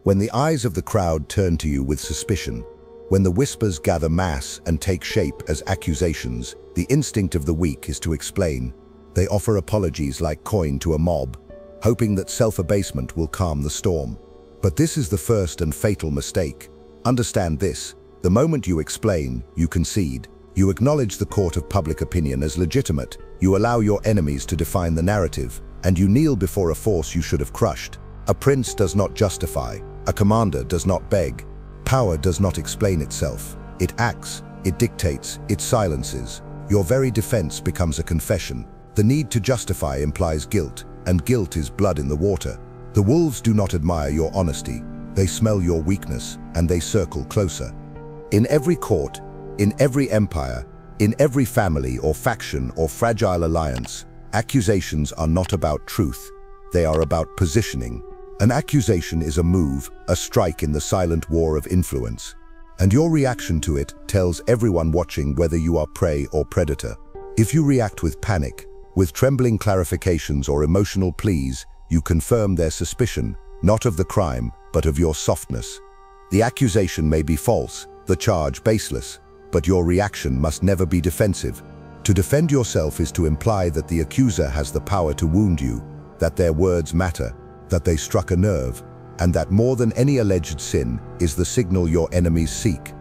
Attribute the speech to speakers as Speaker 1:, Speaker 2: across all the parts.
Speaker 1: When the eyes of the crowd turn to you with suspicion, when the whispers gather mass and take shape as accusations, the instinct of the weak is to explain. They offer apologies like coin to a mob, hoping that self-abasement will calm the storm. But this is the first and fatal mistake. Understand this: the moment you explain, you concede. You acknowledge the court of public opinion as legitimate, you allow your enemies to define the narrative, and you kneel before a force you should have crushed. A prince does not justify, a commander does not beg. Power does not explain itself. It acts, it dictates, it silences. Your very defense becomes a confession. The need to justify implies guilt, and guilt is blood in the water. The wolves do not admire your honesty. They smell your weakness, and they circle closer. In every court, in every empire, in every family or faction or fragile alliance, accusations are not about truth. They are about positioning. An accusation is a move, a strike in the silent war of influence. And your reaction to it tells everyone watching whether you are prey or predator. If you react with panic, with trembling clarifications or emotional pleas, you confirm their suspicion, not of the crime, but of your softness. The accusation may be false, the charge baseless, but your reaction must never be defensive. To defend yourself is to imply that the accuser has the power to wound you, that their words matter, that they struck a nerve, and that more than any alleged sin is the signal your enemies seek.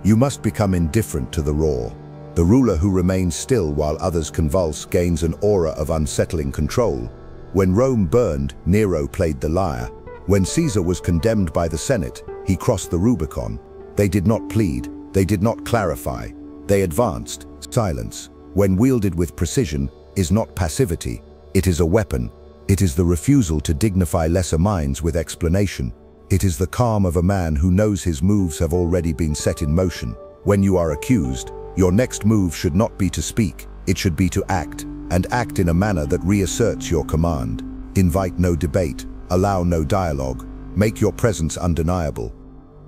Speaker 1: You must become indifferent to the roar. The ruler who remains still while others convulse gains an aura of unsettling control. When Rome burned, Nero played the lyre. When Caesar was condemned by the Senate, he crossed the Rubicon. They did not plead, they did not clarify, they advanced. Silence, when wielded with precision, is not passivity, it is a weapon. It is the refusal to dignify lesser minds with explanation. It is the calm of a man who knows his moves have already been set in motion. When you are accused, your next move should not be to speak, it should be to act, and act in a manner that reasserts your command. Invite no debate, allow no dialogue, make your presence undeniable.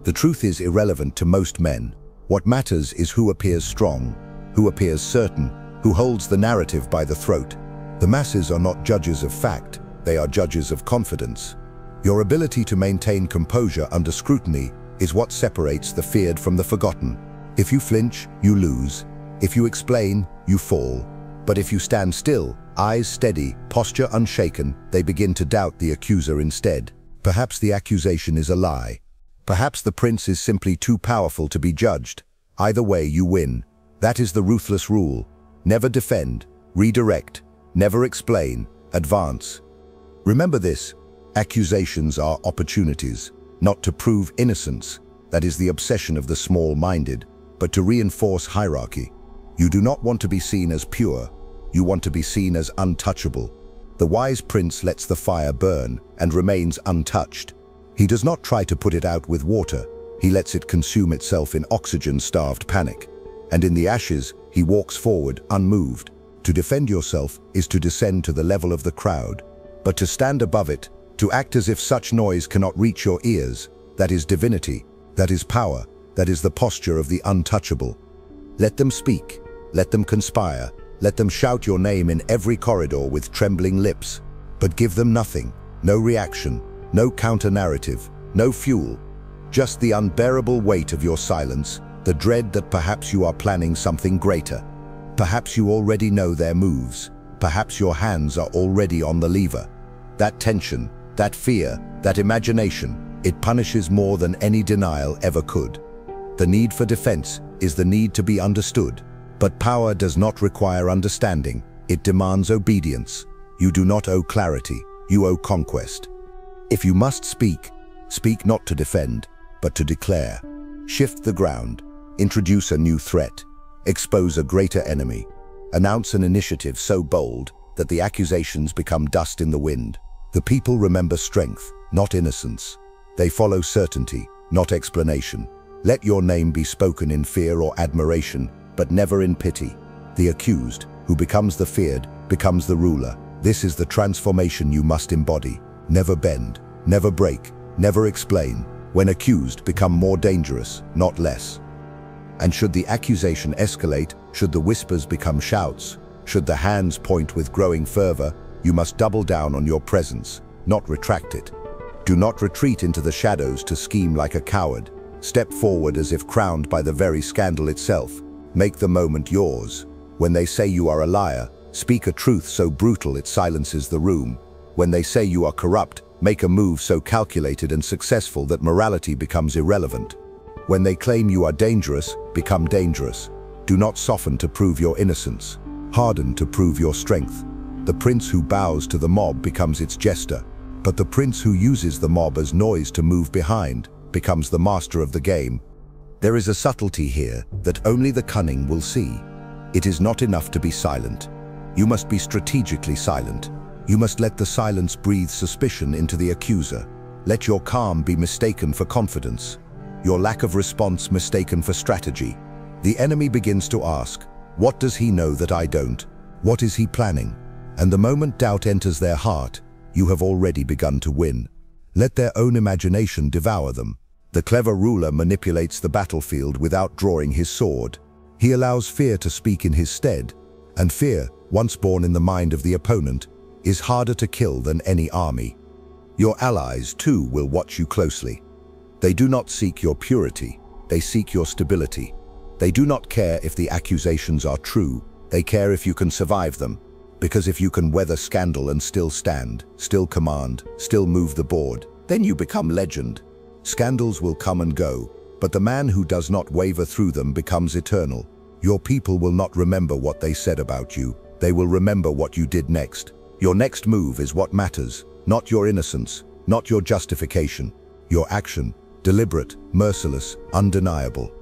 Speaker 1: The truth is irrelevant to most men. What matters is who appears strong, who appears certain, who holds the narrative by the throat. The masses are not judges of fact, they are judges of confidence. Your ability to maintain composure under scrutiny is what separates the feared from the forgotten. If you flinch, you lose. If you explain, you fall. But if you stand still, eyes steady, posture unshaken, they begin to doubt the accuser instead. Perhaps the accusation is a lie. Perhaps the prince is simply too powerful to be judged. Either way, you win. That is the ruthless rule. Never defend, redirect, never explain, advance. Remember this, accusations are opportunities, not to prove innocence, that is the obsession of the small-minded, but to reinforce hierarchy. You do not want to be seen as pure, you want to be seen as untouchable. The wise prince lets the fire burn and remains untouched. He does not try to put it out with water, he lets it consume itself in oxygen-starved panic. And in the ashes, he walks forward unmoved. To defend yourself is to descend to the level of the crowd, but to stand above it, to act as if such noise cannot reach your ears, that is divinity, that is power, that is the posture of the untouchable. Let them speak, let them conspire, let them shout your name in every corridor with trembling lips, but give them nothing, no reaction, no counter-narrative, no fuel, just the unbearable weight of your silence, the dread that perhaps you are planning something greater. Perhaps you already know their moves. Perhaps your hands are already on the lever. That tension, that fear, that imagination, it punishes more than any denial ever could. The need for defense is the need to be understood. But power does not require understanding. It demands obedience. You do not owe clarity. You owe conquest. If you must speak, speak not to defend, but to declare. Shift the ground. Introduce a new threat. Expose a greater enemy. Announce an initiative so bold that the accusations become dust in the wind. The people remember strength, not innocence. They follow certainty, not explanation. Let your name be spoken in fear or admiration, but never in pity. The accused, who becomes the feared, becomes the ruler. This is the transformation you must embody. Never bend, never break, never explain. When accused, become more dangerous, not less. And should the accusation escalate, should the whispers become shouts, should the hands point with growing fervor, you must double down on your presence, not retract it. Do not retreat into the shadows to scheme like a coward. Step forward as if crowned by the very scandal itself. Make the moment yours. When they say you are a liar, speak a truth so brutal it silences the room. When they say you are corrupt, make a move so calculated and successful that morality becomes irrelevant. When they claim you are dangerous, become dangerous. Do not soften to prove your innocence. Harden to prove your strength. The prince who bows to the mob becomes its jester, but the prince who uses the mob as noise to move behind becomes the master of the game. There is a subtlety here that only the cunning will see. It is not enough to be silent. You must be strategically silent. You must let the silence breathe suspicion into the accuser. Let your calm be mistaken for confidence. Your lack of response mistaken for strategy. The enemy begins to ask, what does he know that I don't? What is he planning? And the moment doubt enters their heart, you have already begun to win. Let their own imagination devour them. The clever ruler manipulates the battlefield without drawing his sword. He allows fear to speak in his stead, and fear, once born in the mind of the opponent, is harder to kill than any army. Your allies, too, will watch you closely. They do not seek your purity, they seek your stability. They do not care if the accusations are true, they care if you can survive them. Because if you can weather scandal and still stand, still command, still move the board, then you become legend. Scandals will come and go, but the man who does not waver through them becomes eternal. Your people will not remember what they said about you, they will remember what you did next. Your next move is what matters, not your innocence, not your justification. Your action, deliberate, merciless, undeniable.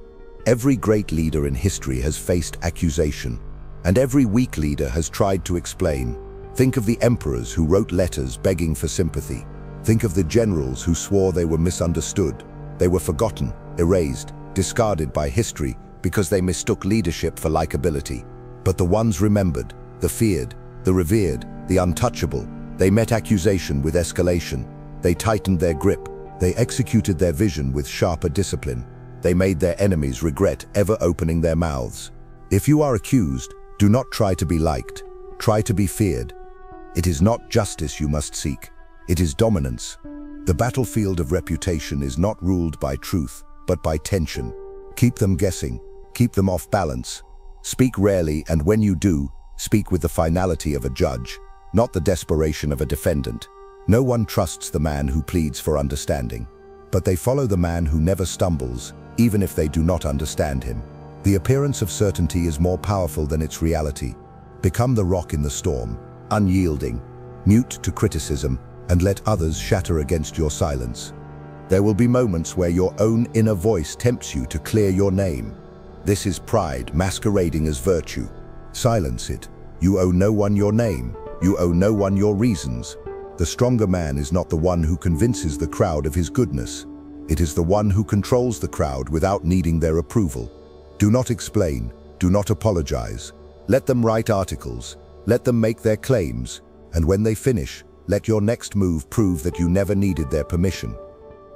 Speaker 1: Every great leader in history has faced accusation, and every weak leader has tried to explain. Think of the emperors who wrote letters begging for sympathy. Think of the generals who swore they were misunderstood. They were forgotten, erased, discarded by history because they mistook leadership for likability. But the ones remembered, the feared, the revered, the untouchable, they met accusation with escalation. They tightened their grip. They executed their vision with sharper discipline. They made their enemies regret ever opening their mouths. If you are accused, do not try to be liked. Try to be feared. It is not justice you must seek. It is dominance. The battlefield of reputation is not ruled by truth, but by tension. Keep them guessing. Keep them off balance. Speak rarely, and when you do, speak with the finality of a judge, not the desperation of a defendant. No one trusts the man who pleads for understanding, but they follow the man who never stumbles, even if they do not understand him. The appearance of certainty is more powerful than its reality. Become the rock in the storm, unyielding, mute to criticism, and let others shatter against your silence. There will be moments where your own inner voice tempts you to clear your name. This is pride masquerading as virtue. Silence it. You owe no one your name. You owe no one your reasons. The stronger man is not the one who convinces the crowd of his goodness. It is the one who controls the crowd without needing their approval. Do not explain. Do not apologize. Let them write articles. Let them make their claims. And when they finish, let your next move prove that you never needed their permission.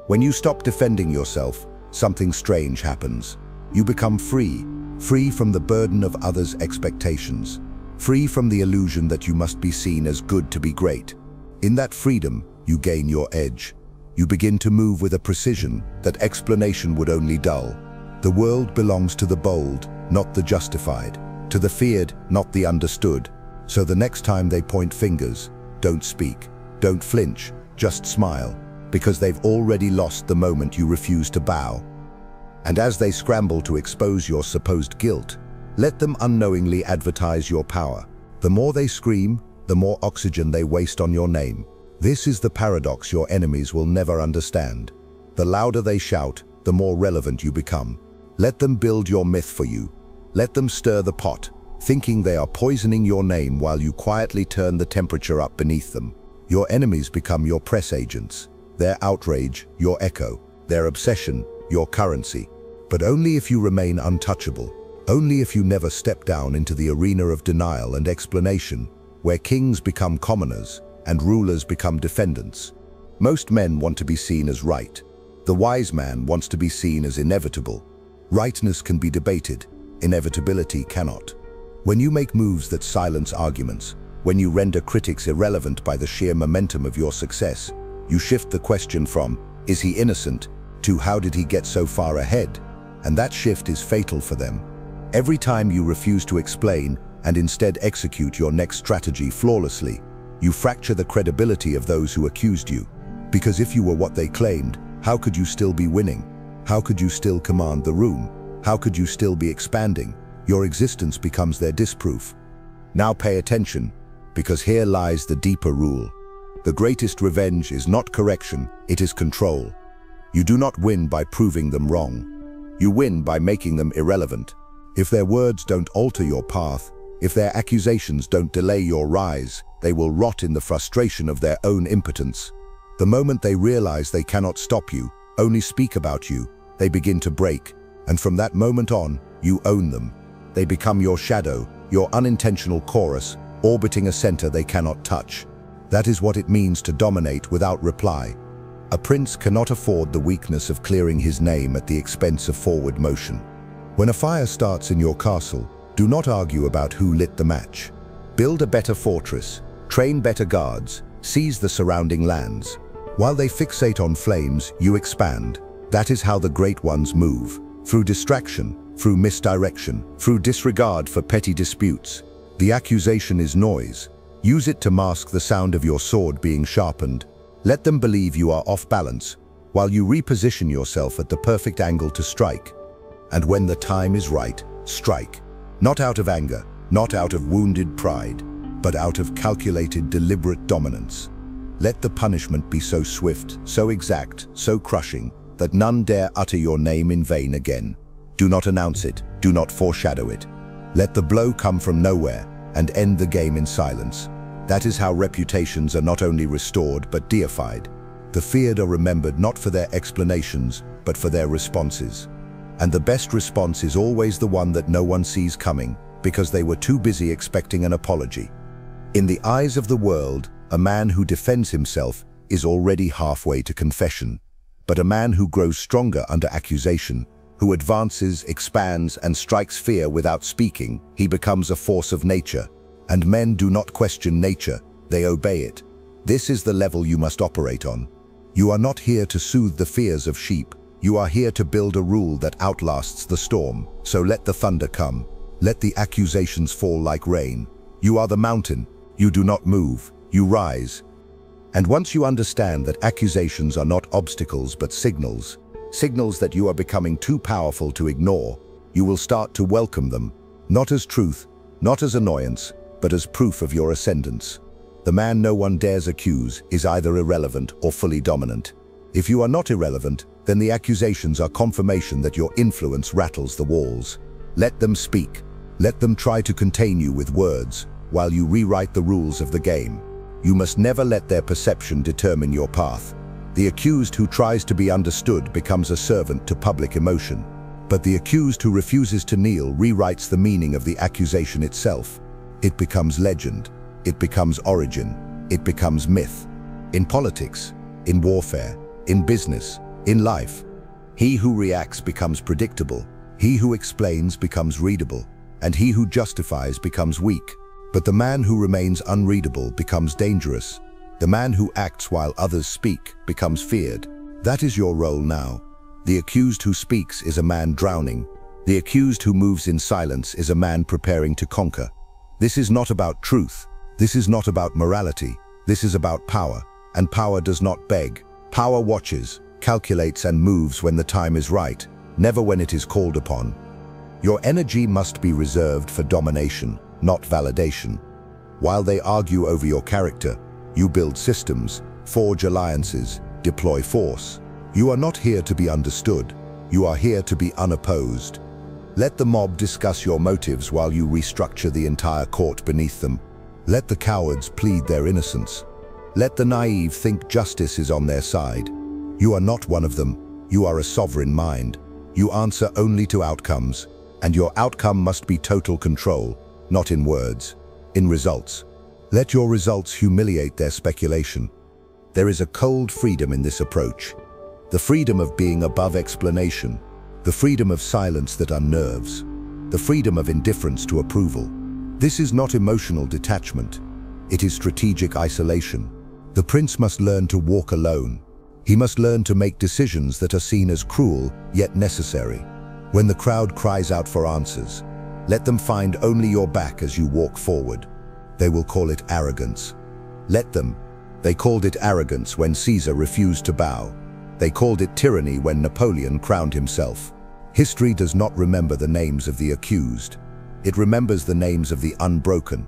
Speaker 1: When you stop defending yourself, something strange happens. You become free, free from the burden of others' expectations, free from the illusion that you must be seen as good to be great. In that freedom, you gain your edge. You begin to move with a precision that explanation would only dull. The world belongs to the bold, not the justified, to the feared, not the understood. So the next time they point fingers, don't speak, don't flinch, just smile, because they've already lost the moment you refuse to bow. And as they scramble to expose your supposed guilt, let them unknowingly advertise your power. The more they scream, the more oxygen they waste on your name. This is the paradox your enemies will never understand. The louder they shout, the more relevant you become. Let them build your myth for you. Let them stir the pot, thinking they are poisoning your name while you quietly turn the temperature up beneath them. Your enemies become your press agents. Their outrage, your echo. Their obsession, your currency. But only if you remain untouchable. Only if you never step down into the arena of denial and explanation, where kings become commoners and rulers become defendants. Most men want to be seen as right. The wise man wants to be seen as inevitable. Rightness can be debated, inevitability cannot. When you make moves that silence arguments, when you render critics irrelevant by the sheer momentum of your success, You shift the question from, is he innocent, to how did he get so far ahead? And that shift is fatal for them. Every time you refuse to explain and instead execute your next strategy flawlessly, you fracture the credibility of those who accused you. Because if you were what they claimed, how could you still be winning? How could you still command the room? How could you still be expanding? Your existence becomes their disproof. Now pay attention, because here lies the deeper rule. The greatest revenge is not correction, it is control. You do not win by proving them wrong. You win by making them irrelevant. If their words don't alter your path, if their accusations don't delay your rise, they will rot in the frustration of their own impotence. The moment they realize they cannot stop you, only speak about you, they begin to break, and from that moment on, you own them. They become your shadow, your unintentional chorus, orbiting a center they cannot touch. That is what it means to dominate without reply. A prince cannot afford the weakness of clearing his name at the expense of forward motion. When a fire starts in your castle, do not argue about who lit the match. Build a better fortress, train better guards, seize the surrounding lands. While they fixate on flames, you expand. That is how the great ones move. Through distraction, through misdirection, through disregard for petty disputes. The accusation is noise. Use it to mask the sound of your sword being sharpened. Let them believe you are off balance, while you reposition yourself at the perfect angle to strike. And when the time is right, strike. Not out of anger, not out of wounded pride, but out of calculated, deliberate dominance. Let the punishment be so swift, so exact, so crushing, that none dare utter your name in vain again. Do not announce it, do not foreshadow it. Let the blow come from nowhere and end the game in silence. That is how reputations are not only restored but deified. The feared are remembered not for their explanations, but for their responses. And the best response is always the one that no one sees coming, because they were too busy expecting an apology. In the eyes of the world, a man who defends himself is already halfway to confession. But a man who grows stronger under accusation, who advances, expands, and strikes fear without speaking, he becomes a force of nature. And men do not question nature, they obey it. This is the level you must operate on. You are not here to soothe the fears of sheep. You are here to build a rule that outlasts the storm. So let the thunder come. Let the accusations fall like rain. You are the mountain. You do not move. You rise. And once you understand that accusations are not obstacles but signals that you are becoming too powerful to ignore, you will start to welcome them, not as truth, not as annoyance, but as proof of your ascendance. The man no one dares accuse is either irrelevant or fully dominant. If you are not irrelevant, then the accusations are confirmation that your influence rattles the walls. Let them speak. Let them try to contain you with words, while you rewrite the rules of the game. You must never let their perception determine your path. The accused who tries to be understood becomes a servant to public emotion. But the accused who refuses to kneel rewrites the meaning of the accusation itself. It becomes legend. It becomes origin. It becomes myth. In politics, in warfare, in business, in life, he who reacts becomes predictable. He who explains becomes readable. And he who justifies becomes weak. But the man who remains unreadable becomes dangerous. The man who acts while others speak becomes feared. That is your role now. The accused who speaks is a man drowning. The accused who moves in silence is a man preparing to conquer. This is not about truth. This is not about morality. This is about power. And power does not beg. Power watches, calculates, and moves when the time is right, never when it is called upon. Your energy must be reserved for domination, not validation. While they argue over your character, you build systems, forge alliances, deploy force. You are not here to be understood. You are here to be unopposed. Let the mob discuss your motives while you restructure the entire court beneath them. Let the cowards plead their innocence. Let the naive think justice is on their side. You are not one of them. You are a sovereign mind. You answer only to outcomes, and your outcome must be total control, not in words, in results. Let your results humiliate their speculation. There is a cold freedom in this approach. The freedom of being above explanation. The freedom of silence that unnerves. The freedom of indifference to approval. This is not emotional detachment. It is strategic isolation. The prince must learn to walk alone. He must learn to make decisions that are seen as cruel, yet necessary. When the crowd cries out for answers, let them find only your back as you walk forward. They will call it arrogance. Let them. They called it arrogance when Caesar refused to bow. They called it tyranny when Napoleon crowned himself. History does not remember the names of the accused. It remembers the names of the unbroken.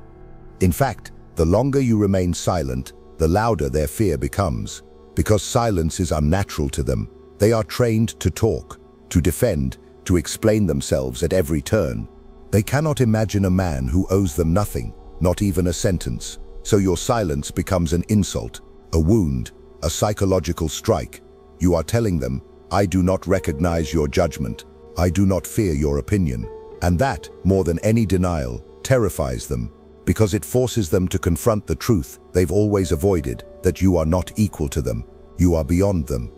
Speaker 1: In fact, the longer you remain silent, the louder their fear becomes. Because silence is unnatural to them, they are trained to talk, to defend, to explain themselves at every turn. They cannot imagine a man who owes them nothing, not even a sentence. So your silence becomes an insult, a wound, a psychological strike. You are telling them, I do not recognize your judgment. I do not fear your opinion. And that, more than any denial, terrifies them, because it forces them to confront the truth they've always avoided, that you are not equal to them. You are beyond them.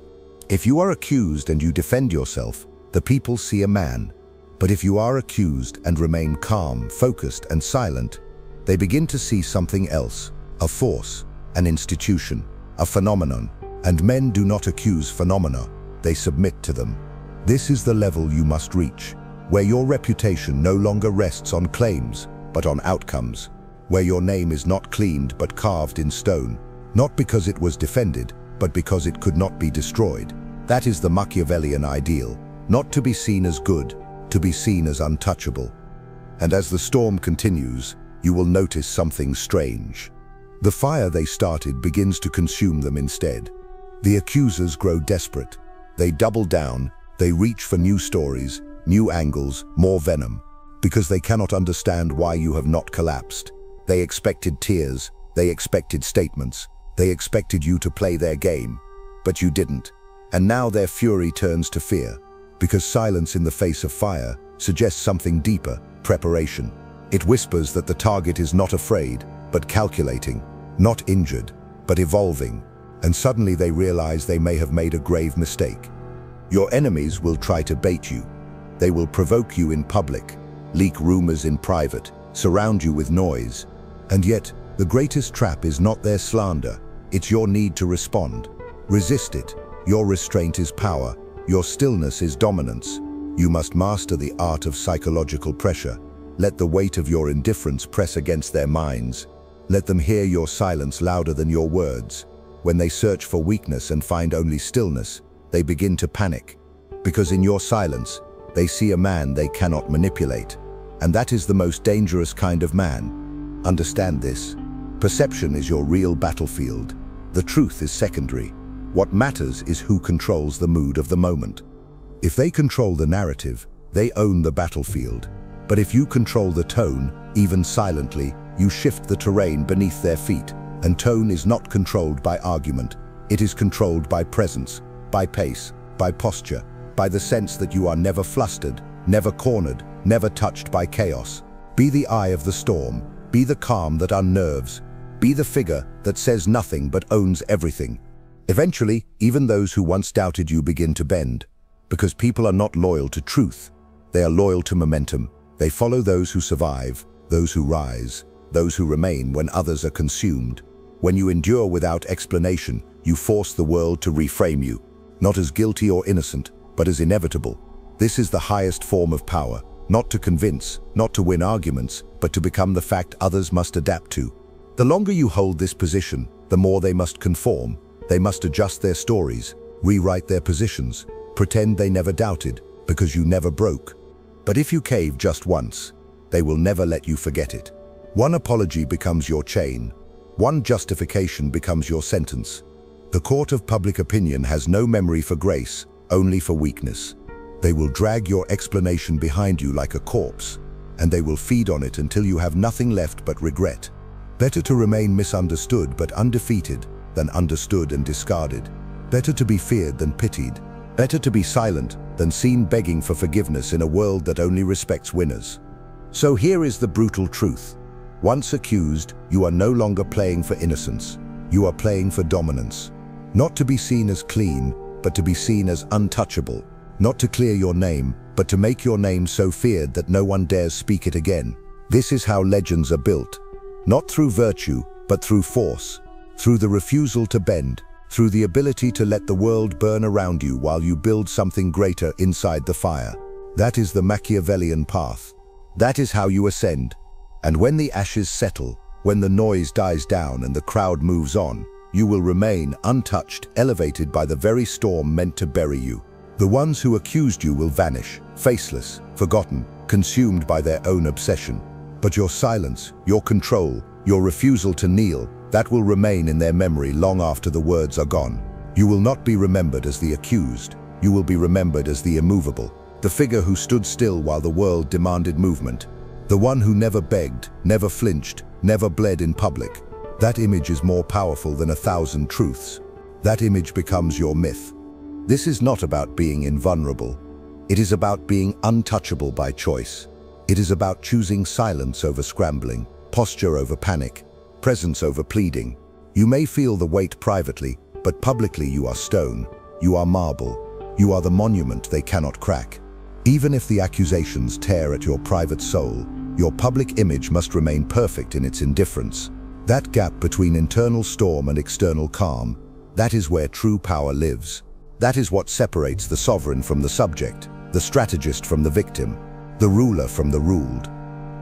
Speaker 1: If you are accused and you defend yourself, the people see a man. But if you are accused and remain calm, focused, and silent, they begin to see something else, a force, an institution, a phenomenon. And men do not accuse phenomena, they submit to them. This is the level you must reach, where your reputation no longer rests on claims, but on outcomes, where your name is not cleaned but carved in stone, not because it was defended, but because it could not be destroyed. That is the Machiavellian ideal, not to be seen as good, to be seen as untouchable. And as the storm continues, you will notice something strange. The fire they started begins to consume them instead. The accusers grow desperate. They double down, they reach for new stories, new angles, more venom, because they cannot understand why you have not collapsed. They expected tears, they expected statements, they expected you to play their game, but you didn't. And now their fury turns to fear, because silence in the face of fire suggests something deeper, preparation. It whispers that the target is not afraid, but calculating, not injured, but evolving. And suddenly they realize they may have made a grave mistake. Your enemies will try to bait you. They will provoke you in public, leak rumors in private, surround you with noise. And yet, the greatest trap is not their slander, it's your need to respond. Resist it. Your restraint is power. Your stillness is dominance. You must master the art of psychological pressure. Let the weight of your indifference press against their minds. Let them hear your silence louder than your words. When they search for weakness and find only stillness, they begin to panic. Because in your silence, they see a man they cannot manipulate. And that is the most dangerous kind of man. Understand this. Perception is your real battlefield. The truth is secondary. What matters is who controls the mood of the moment. If they control the narrative, they own the battlefield. But if you control the tone, even silently, you shift the terrain beneath their feet. And tone is not controlled by argument. It is controlled by presence, by pace, by posture, by the sense that you are never flustered, never cornered, never touched by chaos. Be the eye of the storm. Be the calm that unnerves. Be the figure that says nothing but owns everything. Eventually, even those who once doubted you begin to bend. Because people are not loyal to truth. They are loyal to momentum. They follow those who survive, those who rise, those who remain when others are consumed. When you endure without explanation, you force the world to reframe you, not as guilty or innocent, but as inevitable. This is the highest form of power, not to convince, not to win arguments, but to become the fact others must adapt to. The longer you hold this position, the more they must conform. They must adjust their stories, rewrite their positions, pretend they never doubted, because you never broke. But if you cave just once, they will never let you forget it. One apology becomes your chain. One justification becomes your sentence. The court of public opinion has no memory for grace, only for weakness. They will drag your explanation behind you like a corpse, and they will feed on it until you have nothing left but regret. Better to remain misunderstood but undefeated than understood and discarded. Better to be feared than pitied. Better to be silent than seen begging for forgiveness in a world that only respects winners. So here is the brutal truth. Once accused, you are no longer playing for innocence. You are playing for dominance. Not to be seen as clean, but to be seen as untouchable. Not to clear your name, but to make your name so feared that no one dares speak it again. This is how legends are built. Not through virtue, but through force. through the refusal to bend, through the ability to let the world burn around you while you build something greater inside the fire. That is the Machiavellian path. That is how you ascend. And when the ashes settle, when the noise dies down and the crowd moves on, you will remain untouched, elevated by the very storm meant to bury you. The ones who accused you will vanish, faceless, forgotten, consumed by their own obsession. But your silence, your control, your refusal to kneel, that will remain in their memory long after the words are gone. You will not be remembered as the accused. You will be remembered as the immovable, the figure who stood still while the world demanded movement, the one who never begged, never flinched, never bled in public. That image is more powerful than 1,000 truths. That image becomes your myth. This is not about being invulnerable. It is about being untouchable by choice. It is about choosing silence over scrambling, posture over panic, presence over pleading. You may feel the weight privately, but publicly you are stone, you are marble, you are the monument they cannot crack. Even if the accusations tear at your private soul, your public image must remain perfect in its indifference. That gap between internal storm and external calm, that is where true power lives. That is what separates the sovereign from the subject, the strategist from the victim, the ruler from the ruled.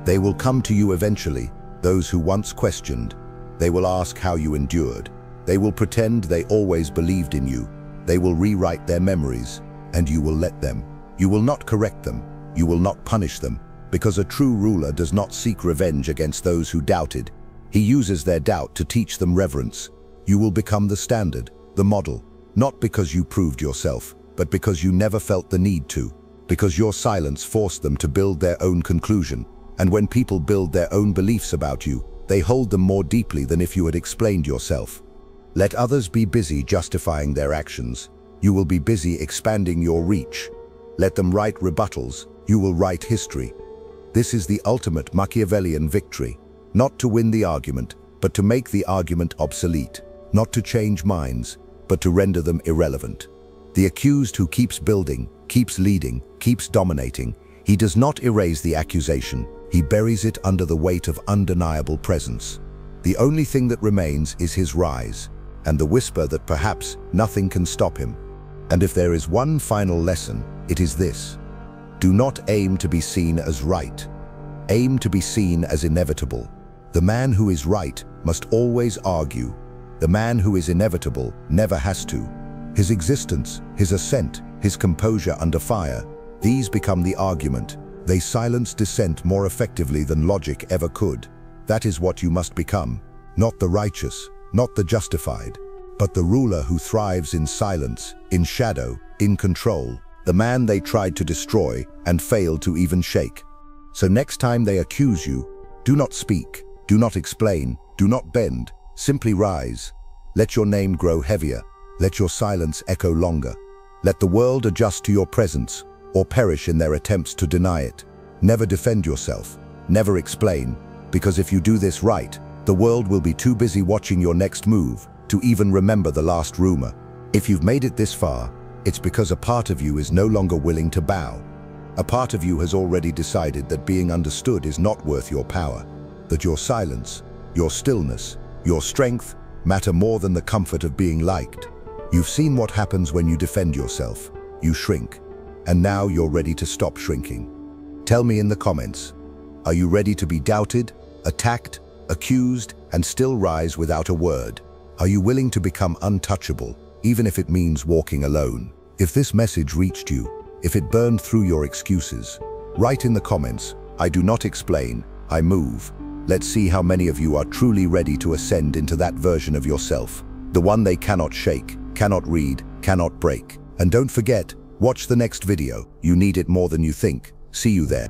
Speaker 1: They will come to you eventually, those who once questioned. They will ask how you endured. They will pretend they always believed in you. They will rewrite their memories, and you will let them. You will not correct them. You will not punish them, because a true ruler does not seek revenge against those who doubted. He uses their doubt to teach them reverence. You will become the standard, the model, not because you proved yourself, but because you never felt the need to, because your silence forced them to build their own conclusion. And when people build their own beliefs about you, they hold them more deeply than if you had explained yourself. Let others be busy justifying their actions. You will be busy expanding your reach. Let them write rebuttals. You will write history. This is the ultimate Machiavellian victory. Not to win the argument, but to make the argument obsolete. Not to change minds, but to render them irrelevant. The accused who keeps building, keeps leading, keeps dominating, he does not erase the accusation. He buries it under the weight of undeniable presence. The only thing that remains is his rise, and the whisper that perhaps nothing can stop him. And if there is one final lesson, it is this: do not aim to be seen as right. Aim to be seen as inevitable. The man who is right must always argue. The man who is inevitable never has to. His existence, his ascent, his composure under fire, these become the argument. They silence dissent more effectively than logic ever could. That is what you must become. Not the righteous, not the justified, but the ruler who thrives in silence, in shadow, in control. The man they tried to destroy and failed to even shake. So next time they accuse you, do not speak, do not explain, do not bend, simply rise. Let your name grow heavier. Let your silence echo longer. Let the world adjust to your presence, or perish in their attempts to deny it. Never defend yourself, never explain, because if you do this right, the world will be too busy watching your next move to even remember the last rumor. If you've made it this far, it's because a part of you is no longer willing to bow. A part of you has already decided that being understood is not worth your power, that your silence, your stillness, your strength matter more than the comfort of being liked. You've seen what happens when you defend yourself. You shrink. And now you're ready to stop shrinking. Tell me in the comments, are you ready to be doubted, attacked, accused, and still rise without a word? Are you willing to become untouchable, even if it means walking alone? If this message reached you, if it burned through your excuses, write in the comments, I do not explain, I move. Let's see how many of you are truly ready to ascend into that version of yourself, the one they cannot shake, cannot read, cannot break. And don't forget, watch the next video. You need it more than you think. See you there.